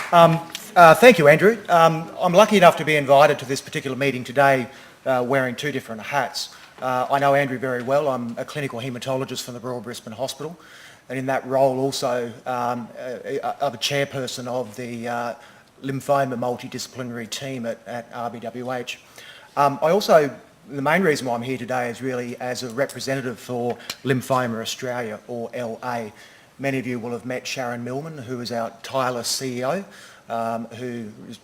Thank you, Andrew. I'm lucky enough to be invited to this particular meeting today wearing two different hats. I know Andrew very well. I'm a clinical haematologist from the Royal Brisbane Hospital, and in that role also I'm a chairperson of the Lymphoma multidisciplinary team at RBWH. The main reason why I'm here today is really as a representative for Lymphoma Australia, or LA. Many of you will have met Sharon Millman, who is our tireless CEO, who is,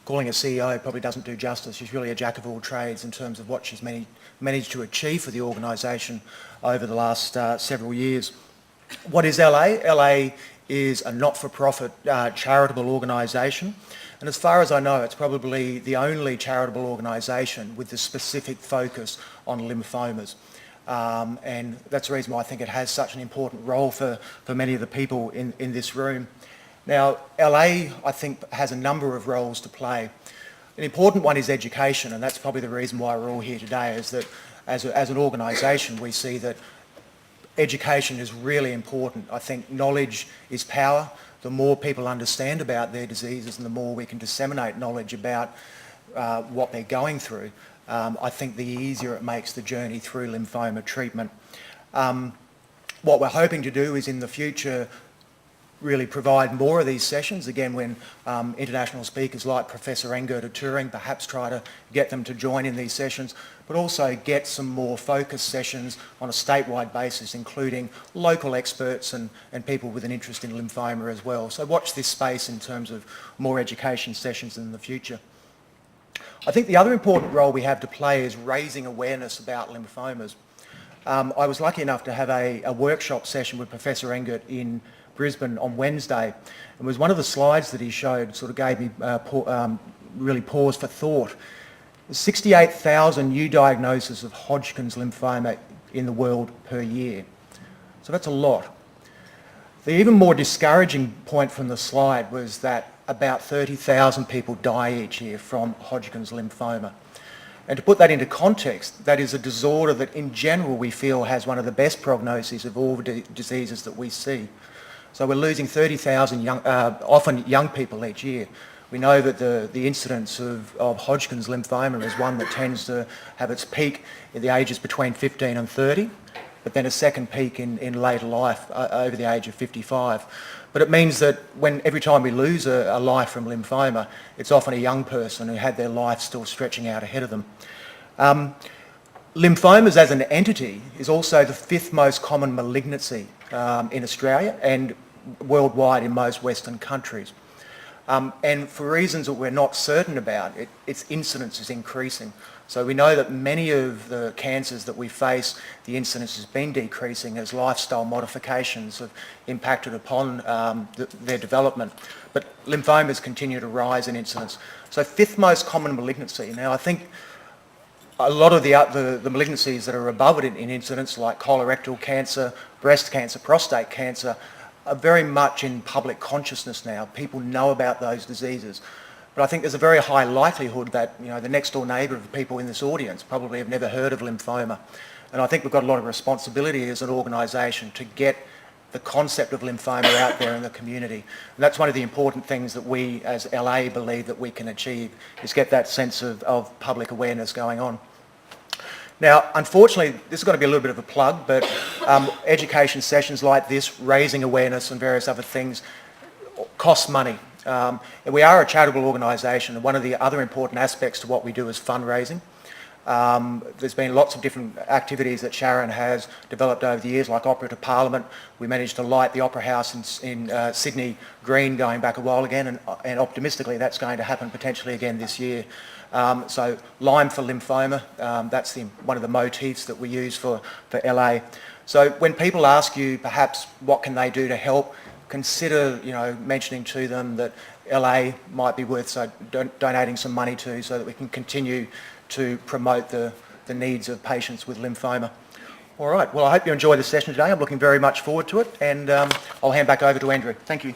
calling a CEO probably doesn't do justice. She's really a jack of all trades in terms of what she's managed to achieve for the organisation over the last several years. What is LA? LA is a not-for-profit charitable organisation, and as far as I know, it's probably the only charitable organisation with the specific focus on lymphomas. And that's the reason why I think it has such an important role for many of the people in this room. Now, LA, I think, has a number of roles to play. An important one is education, and that's probably the reason why we're all here today, is that as an organisation we see that education is really important. I think knowledge is power. The more people understand about their diseases and the more we can disseminate knowledge about what they're going through, I think the easier it makes the journey through lymphoma treatment. What we're hoping to do is in the future really provide more of these sessions, again when international speakers like Professor Engert of Turing, perhaps try to get them to join in these sessions, but also get some more focused sessions on a statewide basis, including local experts and people with an interest in lymphoma as well. So watch this space in terms of more education sessions in the future. I think the other important role we have to play is raising awareness about lymphomas. I was lucky enough to have a workshop session with Professor Engert in Brisbane on Wednesday. It was one of the slides that he showed sort of gave me really pause for thought. 68,000 new diagnoses of Hodgkin's lymphoma in the world per year. So that's a lot. The even more discouraging point from the slide was that about 30,000 people die each year from Hodgkin's lymphoma. And to put that into context, that is a disorder that in general we feel has one of the best prognoses of all the diseases that we see. So we're losing 30,000 often young people each year. We know that the incidence of Hodgkin's lymphoma is one that tends to have its peak at the ages between 15 and 30, but then a second peak in later life over the age of 55. But it means that every time we lose a life from lymphoma, it's often a young person who had their life still stretching out ahead of them. Lymphomas as an entity is also the 5th most common malignancy in Australia and worldwide in most Western countries. And for reasons that we're not certain about, its incidence is increasing. So we know that many of the cancers that we face, the incidence has been decreasing as lifestyle modifications have impacted upon their development. But lymphomas continue to rise in incidence. So 5th most common malignancy. Now I think a lot of the malignancies that are above it in incidence, like colorectal cancer, breast cancer, prostate cancer, are very much in public consciousness now. People know about those diseases. But I think there's a very high likelihood that the next door neighbour of the people in this audience probably have never heard of lymphoma. And I think we've got a lot of responsibility as an organisation to get the concept of lymphoma out there in the community. And that's one of the important things that we as LA believe that we can achieve, is get that sense of public awareness going on. Now, unfortunately, this is going to be a little bit of a plug, but education sessions like this, raising awareness and various other things, cost money. And we are a charitable organisation, and one of the other important aspects to what we do is fundraising. There's been lots of different activities that Sharon has developed over the years, like Opera to Parliament. We managed to light the Opera House in Sydney green going back a while again, and optimistically that's going to happen potentially again this year. So Lyme for lymphoma, that's one of the motifs that we use for LA. So when people ask you perhaps what can they do to help, consider mentioning to them that LA might be worth donating some money to, so that we can continue to promote the needs of patients with lymphoma. All right, well I hope you enjoy the session today. I'm looking very much forward to it, and I'll hand back over to Andrew. Thank you.